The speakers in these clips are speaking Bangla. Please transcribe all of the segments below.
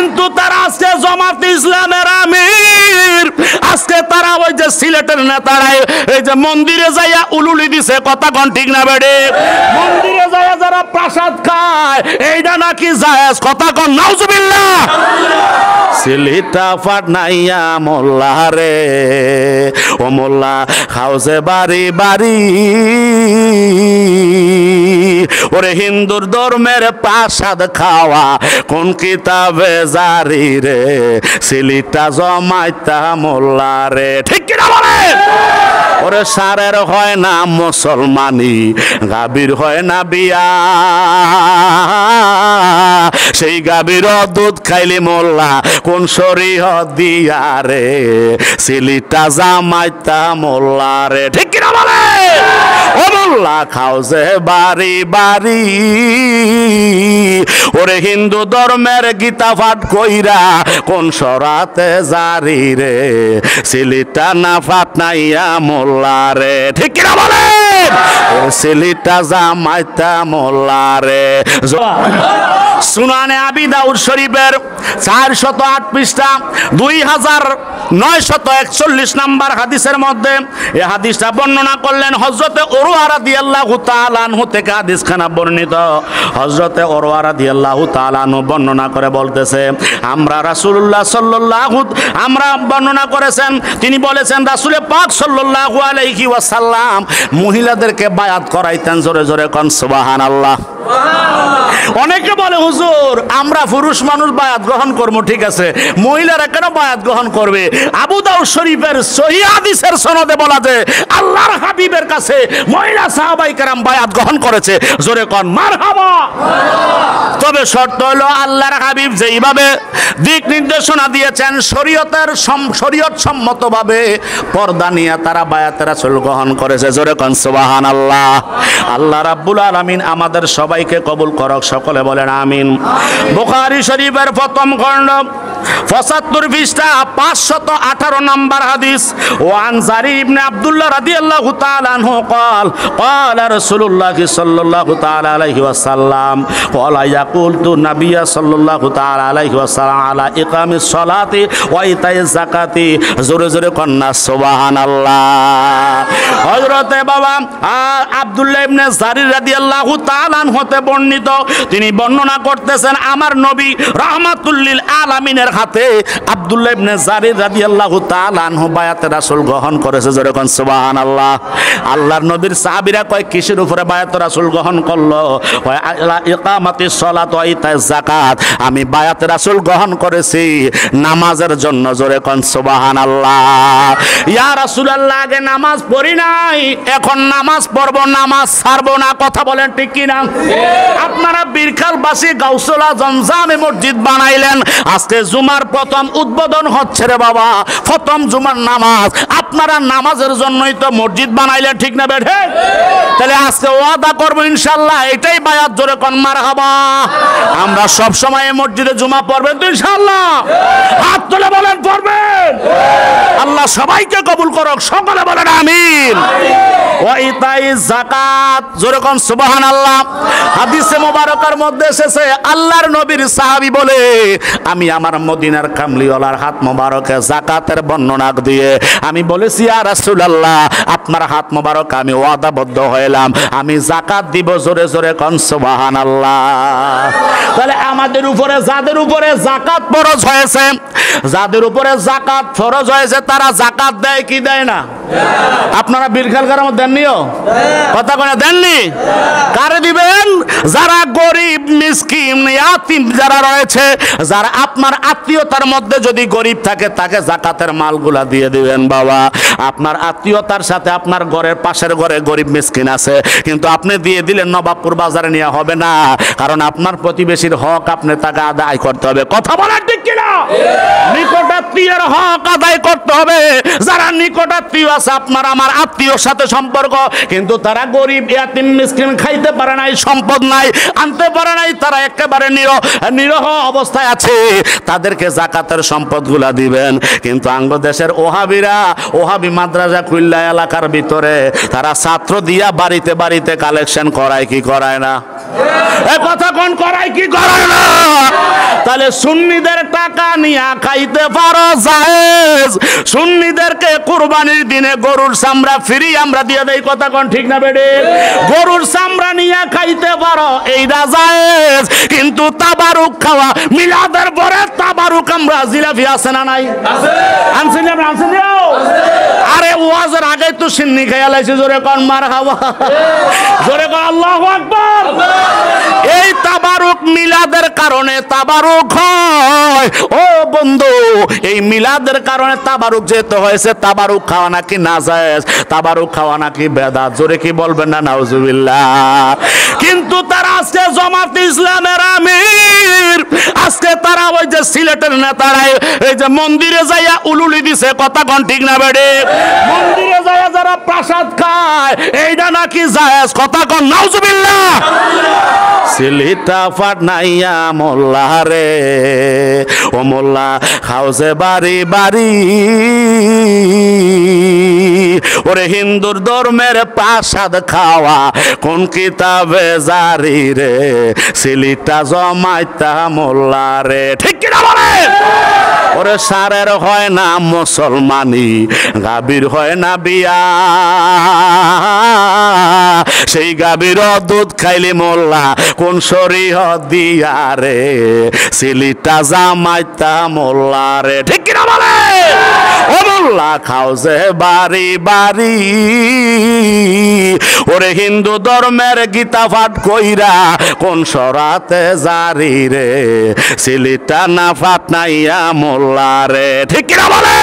কিন্তু তারা আজকে জামাত ইসলামের আমির, আজকে তারা ওই যে সিলেটের নেতারাই এই যে মন্দিরে যাইয়া উলুলি দিছে, কথা কোন ঠিক না বেড়ে? মন্দিরে যাইয়া যারা প্রসাদ খায় এইটা নাকি জায়েজ, কথা কোন নাউজুবিল্লাহ। সিলিটা ফাটনাইয়া মোল্লা রে, ও মোল্লা খাওছে বাড়ি বাড়ি, ওরে হিন্দুর ধর্মের প্রসাদ খাওয়া কোন কিতাবে জারি রে, সিলিটা জমাইতা মোল্লা রে, ঠিক কিনা বলেন? ওরে সারের হয় না মুসলমানি, গাভীর হয় না বিয়া, সেই গাভীর দুধ খাইলি মোল্লা কোন শরীয়ত দিয়া রে, সিলিটা জামাইতা মোল্লা রে, ঠিক কিনা বলে? ও মোল্লা খাও যে বাড়ি বাড়ি, ওরে হিন্দু ধর্মের গীতা পাঠ কইরা কোন সরাতে জারি রে, সিলিটা না ফাটনাইয়া মোল্লা রে, ঠিক কিনা বলে? সিলিটা জামাইতা মোল্লা রে। সুনানে আবি দাউদ শরীফের 408 পৃষ্ঠা 2941 নাম্বার হাদিসের মধ্যে এই হাদিসটা বর্ণনা করলেন হযরতে উরওয়া রাদিয়াল্লাহু তাআলা আনহু থেকে। হাদিসখানা বর্ণিত হযরতে উরওয়া রাদিয়াল্লাহু তাআলা আনহু বর্ণনা করে বলতেছে, আমরা রাসূলুল্লাহ সাল্লাল্লাহু আমরা বর্ণনা করেছেন, তিনি বলেছেন রাসূল পাক সাল্লাল্লাহু আলাইহি ওয়াসাল্লাম মহিলাদেরকে বায়াত করাইতেন, জোরে জোরে কোন সুবহানাল্লাহ। অনেকে বলে হুজুর আমরা পুরুষ মানুষ বায়াত গ্রহণ করবো, ঠিক আছে, মহিলারা কেন বায়াত গ্রহণ করবে? আবু দাউদ শরীফের সহিহ হাদিসের সনদে বলা যে আল্লাহর হাবিবের কাছে মহিলা সাহাবায়ে কেরাম বায়াত গ্রহণ করেছে, জোরে কোন মারহাবা। তবে শর্ত হলো আল্লাহর হাবিব যেইভাবে দিক নির্দেশনা দিয়েছেন শরীয়ত সম্মতভাবে পর্দা নিয়ে তারা বায়াতে রাসূল গ্রহণ করেছে, জোরে কোন সুবহানাল্লাহ। আল্লাহ রাব্বুল আলামিন আমাদের সবাইকে কবুল করক, সকলে বলেন আমিন। বুখারী শরীফের প্রথম খণ্ড 75 পৃষ্ঠা 518 নম্বর হাদিস, ওয়ান জারি ইবনে আব্দুল্লাহ রাদিয়াল্লাহু তাআলা আনহু قال قال رسول الله صلى الله تعالى عليه وسلم قال يقول النبي صلى الله تعالى عليه وسلم على اقام الصلاه وايتاء الزكاه, জোরে জোরে কন্না সুবহানাল্লাহ। হযরতে বাবা আব্দুল্লাহ ইবনে জারি রাদিয়াল্লাহু তাআলা আনহু হতে বর্ণিত, তিনি বর্ণনা করতেছেন আমার নবী রাহমাতুল লিল আলামিনের হাতে আব্দুল্লাহ ইবনে জারি রাদিয়াল্লাহু তাআলা আনহু বায়াতে রাসূল গ্রহণ করেছে, জোরে কোন সুবহানাল্লাহ। আল্লাহর নবীর সাহাবীরা কয় কিসের উপরে বায়াতে রাসূল গ্রহণ করলো? কয় আলা ইকামাতিস সালাত ওয়া ইতাজ যাকাত, আমি বায়াতে রাসূল গ্রহণ করেছি নামাজের জন্য, জোরে কোন সুবহানাল্লাহ। ইয়া রাসূলুল্লাহ আগে নামাজ পড়ি নাই, এখন নামাজ পড়বো, নামাজ ছাড়বো না, কথা বলেন ঠিক কি না? আপনারা বীরখালবাসী গাউসুল আজম জামে মসজিদ বানাইলেন, আজকে জুমার প্রথম উদ্বোধন হচ্ছে রে বাবা, প্রথম জুমার নামাজ, আপনারা নামাজের জন্যই তো মসজিদ বানাইলেন, ঠিক না বেঠে? তাহলে আজকে ওয়াদা করবো ইনশাআল্লাহ এটাই বায়াত, জোরে কোন মারহাবা। আমরা সব সময় মসজিদে জুমা পড়বেন তো ইনশাআল্লাহ? হাত তুলে বলেন পড়বেন। আল্লাহ সবাইকে কবুল করুক, সকলে বলেন আমিন। ওয়া ইতাইজ যাকাত, জোরে কোন সুবহানাল্লাহ। হাদিসে মুবারকার মধ্যে এসেছে আল্লাহর নবীর সাহাবী বলে আমি আমার মদিনার কামলিওয়ালার হাত মোবারকে যাকাতের বর্ণনা দিয়ে আমি বলেছি ইয়া রাসূলুল্লাহ আপনার হাত মোবারক আমি ওয়াদাবদ্ধ হইলাম, আমি যাকাত দিব, জোরে জোরে কোন সুবহানাল্লাহ। তাহলে আমাদের উপরে যাদের উপরে যাকাত ফরজ হয়েছে, যাদের উপরে যাকাত ফরজ হয়েছে তারা যাকাত দেয় কি দেয় না? আপনারা বীরখালকার মধ্যে দেননিও, কথা কয় দেননি? কারে দিবেন? যারা গরিব মিসকিন ইয়াতিম যারা রয়েছে, যারা আপনার আত্মীয়তার মধ্যে যদি গরিব থাকে তাকে যাকাতের মালগুলা দিয়ে দিবেন বাবা। আপনার আত্মীয়তার সাথে আপনার ঘরের পাশের ঘরে গরিব মিসকিন আছে, কিন্তু আপনি দিয়ে দিলেন নবাবপুর বাজারে নেওয়া হবে না, কারণ আপনার প্রতিবেশীর হক আপনি তাকে আদায় করতে হবে, কথা বলা ঠিক কিনা? নিকটাত্মীয়ের হক আদায় করতে হবে। যারা নিকটাত্মীয় আছে আপনার আমার আত্মীয়র সাথে সম্পর্ক, কিন্তু তারা গরিব ইয়াতিম মিসকিন, খাইতে পারে নাই, সম্পদ নাই, আনতে পারে নাই, তারা একেবারে নিরহ অবস্থায় আছে, তাদেরকে যাকাতের সম্পদগুলা দিবেন। কিন্তু আঙ্গ দেশের ওহাবি মাদ্রাসা খুলনা এলাকার ভিতরে তারা ছাত্র দিয়া বাড়িতে বাড়িতে কালেকশন করায় কি করায় না? এ কথা কোন করায় কি করায় না? তাহলে সুন্নিদের টাকা নিয়ে খাইতে পারো জায়েজ, সুন্নিদেরকে কুরবানির দিনে গরুর চামড়া ফ্রি আমরা দিয়ে দেই, কথা কোন ঠিক না বেডে? গরুর চামড়া নিয়ে খাইতে পারো এইটা জায়েজ, কিন্তু তাবারুক খাওয়া, মিলাদের পরে তাবারুক আমরা জিলাপি আছে না নাই? আনছেন আমরা, আনছেন? আরে ওয়াজের আগে তো সিন্নি খাইয়া লাইছে, জোরে কোন মারহাবা, জোরে কোন আল্লাহু আকবার। এই তাবারুক মিলাদের কারণে তাবারুক হয়। ও বন্ধু, এই মিলাদের কারণে তাবারুক যেতে হয়েছে, তাবারুক খাওয়া নাকি নাজায়েজ, তাবারুক খাওয়া নাকি বেদাত, জোরে কি বলবেন না নাউজুবিল্লাহ? কিন্তু তারা আজকে জামাত ইসলামের আমির, আজকে তারা ওই যে সিলেটের নেতারা এই যে মন্দিরে যাইয়া উলুলি দিছে, কথা কোন ঠিক না বেডে? মন্দিরে যাইয়া যারা প্রসাদ খায় এইটা নাকি জায়েজ, কথা কোন নাউজুবিল্লাহ? সিলিটা ফাটনাইয়া মোল্লা রে, ও মোল্লা খাওছে বাড়ি বাড়ি, ওরে হিন্দুর ধর্মের প্রসাদ খাওয়া কোন কিতাবে জারি রে, সিলিটা জমাইতা মোল্লা রে, ঠিক কিনা বলে? ওরে সারের হয় না মুসলমানি, গাভীর হয় না বিয়া, সেই গাভীর দুধ খাইলি মোল্লা কোন শরীয়ত দিয়া রে, সিলিটা জামাইতা মোল্লা রে, ঠিক কিনা বলে? ও মোল্লা খাও যে বাড়ি বাড়ি, ওরে হিন্দু ধর্মের গীতা পাঠ কইরা কোন সরাতে জারি রে, সিলিটা না ফাটনাইয়া মোল্লা রে, ঠিক কিনা বলে?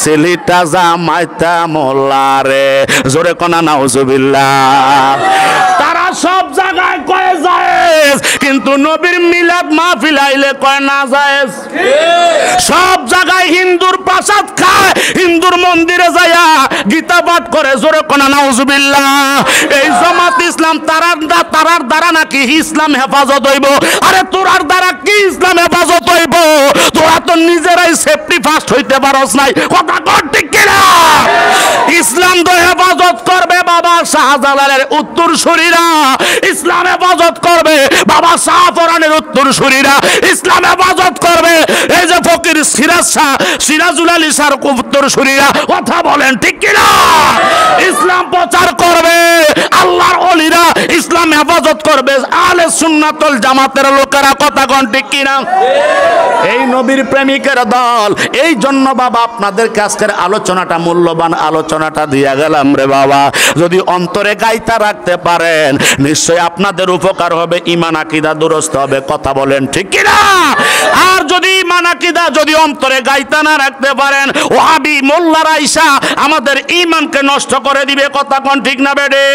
সিলিটা জামাইতা মোল্লা রে, জোরে কোনা নাউজুবিল্লাহ। তারা সব জায়গায় কয়ে জায়েজ, কিন্তু নবীর মিলাদ মাহফিল আইলে কয় না জায়েজ। সব জায়গায় হিন্দুর প্রসাদ খায়, হিন্দুর মন্দিরে যায়া গীতা পাঠ করে, জোরে কোনা নাউজুবিল্লাহ। এই জামাত ইসলাম তারার দ্বারা নাকি ইসলাম হেফাজত হইব। আরে তোরার দ্বারা কি ইসলাম হেফাজত হইব? তোরা তো নিজেরাই সেফটি ফার্স্ট হইতে পারস নাই, কথা কর ঠিক কিনা? ইসলাম তো হেফাজত করবে বাবা শাহজালালের উত্তরসূরিরা, ইসলাম হেফাজত করবে বাবা শাহপরানের উত্তরসূরিরা, ইসলাম হেফাজত করবে এই যে ফকির সিরাজুল আলী শাহর উত্তরসূরিরা, কথা বলেন ঠিক কিনা? ইসলাম প্রচার করবে আল্লাহর ওলিরা, ইসলাম হেফাজত করবে আহলে সুন্নাত ওয়াল জামাতের লোকেরা, কথা কোন ঠিক কিনা? এই নবীর প্রেমিকের দল। এই জন্য বাবা আপনাদেরকে আজকের আলোচনাটা, মূল্যবান আলোচনাটা দিয়া গেলাম রে বাবা। যদি অন্তরে গাইতা রাখতে পারেন নিশ্চয় আপনাদের উপকার হবে, ঈমান আকীদা দুরস্ত হবে, কথা বলেন ঠিক কিনা? আর যদি ঈমান আকীদা যদি অন্তরে গাইতা না রাখতে পারেন, ওহাবি মোল্লারা আইসা আমাদের ঈমানকে নষ্ট করে দিবে, কথা কোন ঠিক না বেডে?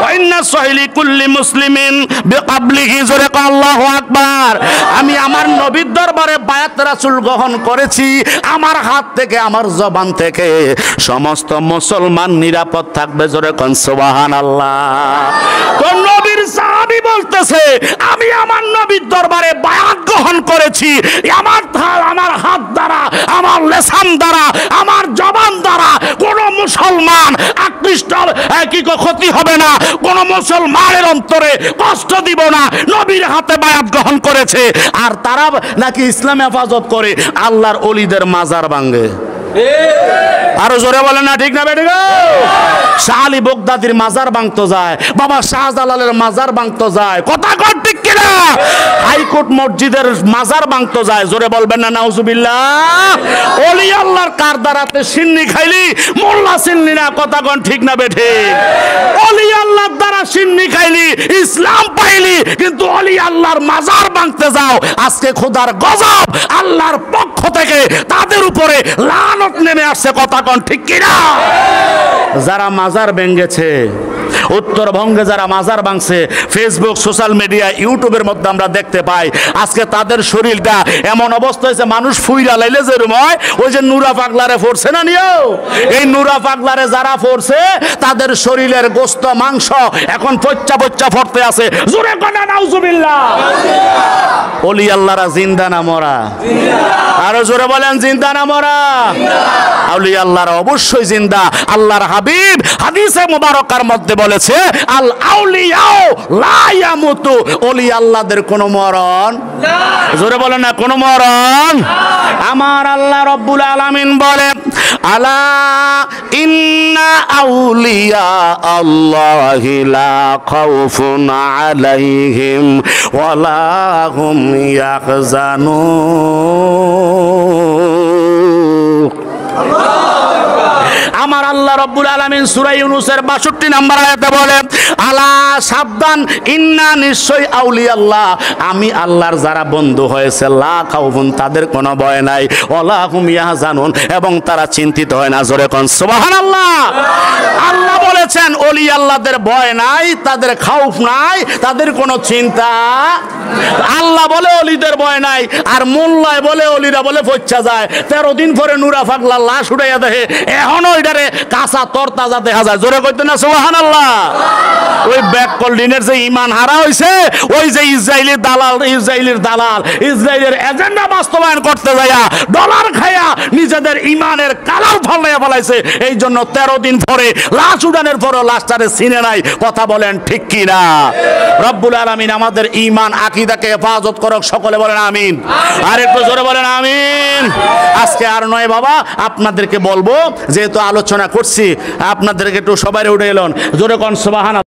ওয়াইন্না সহিলি কুল্লি মুসলিমিন বিকাবলিহি, জোরে কও আল্লাহু আকবার। আমি আমার নবীর দরবারে বায়াত রাসূল গ্রহণ করেছি, আমার হাত থেকে, আমার জবান থেকে সমস্ত মুসলমান নিরাপদ থাকবে, জোরে কোন সুবহানাল্লাহ। কোন নবীর সাহাবী বলতেছে আমি আমার নবীর দরবারে বায়াত গ্রহণ করেছি, আমার হাত দ্বারা, আমার লেসান দ্বারা, আমার জবান দ্বারা কোন মুসলমান আকৃষ্ট কি ক্ষতি হবে না, কোন মুসলমানের অন্তরে কষ্ট দিব না, নবীর হাতে বায়াত গ্রহণ করেছে। আর তারা নাকি ইসলাম হেফাজত করে, আল্লাহর ওলিদের মাজার ভাঙে। আরো জোরে বলেন না ঠিক না বেটি গো? শাহ আলী বগদাদির মাজার ভাঙতো যায়, বাবা শাহজালালের মাজার ভাঙতো যায়, কথা কর ঠিক কিনা? হাইকোর্ট মসজিদের মাজার ভাঙতো যায়, জোরে বলবেন না নাউজুবিল্লাহ। ওলি আল্লাহর কার দ্বারাতে সিন্নি খাইলি, মোল্লা সিন্নি না, কথা কন ঠিক না বেঠে? ওলি আল্লাহর দ্বারা সিন্নি খাইলি, ইসলাম পাইলি, কিন্তু ওলি আল্লাহর মাজার ভাঙতে যাও, আজকে খোদার গজব আল্লাহর পক্ষ থেকে তাদের উপরে লানত নেমে আসছে, কথা কন ঠিক কিনা? যারা মাজার ভেঙেছে উত্তরবঙ্গে যারা মাজার ভাঙছে ফেসবুক সোশ্যাল মিডিয়া ইউটিউবের মধ্যে আমরা দেখতে পাই আজকে তাদের শরীরটা এমন অবস্থা হয়েছে মানুষ ফুইরা লাইলে যেরকম হয় ওই যে নুরা পাগলারে ফোরছে না নিও এই নুরা পাগলারে যারা ফোরছে তাদের শরীরের গোস্ত মাংস এখন পচ্চা পচ্চা ফরতে আছে জোরে কথা নাউজুবিল্লাহ ওলি আল্লাহরা জিন্দা না মরা আরো জোরে বলেন জিন্দা না মরা আউলি আল্লাহরা অবশ্যই জিন্দা আল্লাহর হাবিব হাদিসে মুবারকার মধ্যে বলেছে আল আউলিয়াও লা ইয়ামুতু ওলি আল্লাহদের কোনো মরণ না জোরে বলেন না কোনো মরণ আমার আল্লাহ রব্বুল আলামিন বলেন আলা ইন্না আউলিয়া আল্লাহি লা খাউফুন আলাইহিম ওয়ালা হুম ইয়াহজানুন আমার আল্লাহ রব্বুল আলামিন সূরা ইউনূসের 62 নম্বর আয়াতে বলে আলা সাবধান ইন্না নিশ্চয় আউলিয়া আল্লাহ আমি আল্লাহর যারা বন্ধু হয়েছে লা খাউফুন তাদের কোনো ভয় নাই ওয়ালা হুম ইয়াহজানুন এবং তারা চিন্তিত হয় না জোরে কোন সুবহানাল্লাহ আল্লাহ বলেছেন ওলি আল্লাহদের ভয় নাই তাদের খাউফ নাই তাদের কোনো চিন্তা আল্লাহ বলে ওলিদের ভয় নাই আর মোল্লায় বলে ওলিরা বলে পচ্চা যায় 13 দিন পরে নুরা পাগলা লাশ উঠাইয়া দেখে এখনো এটারে কাঁচা তরতাজা দেখা যায় জোরে কইতে না সুবহানাল্লাহ ওই ব্যাককলডিনের যে ঈমান হারা হইছে ওই যে ইসরায়েলের দালাল ইসরায়েলের এজেন্ডা বাস্তবায়ন করতে যায়া ডলার খায়া নিজেদের ঈমানের কালার ফলাইয়া ফলাইছে এই জন্য 13 দিন পরে লাশ উঠানোর পরে লাশটারে চিনে নাই কথা বলেন ঠিক কি না রব্বুল আলামিন আমাদের ঈমান আকীদাকে হেফাজত করুক সকলে বলেন আমিন আর একটু জোরে বলেন আমিন আজকে আর নয় বাবা আপনাদেরকে বলবো যেহেতু আলোচনা করছি আপনাদেরকে একটু সবাই উঠে এলেন জোরে কোন সুবহানাল্লাহ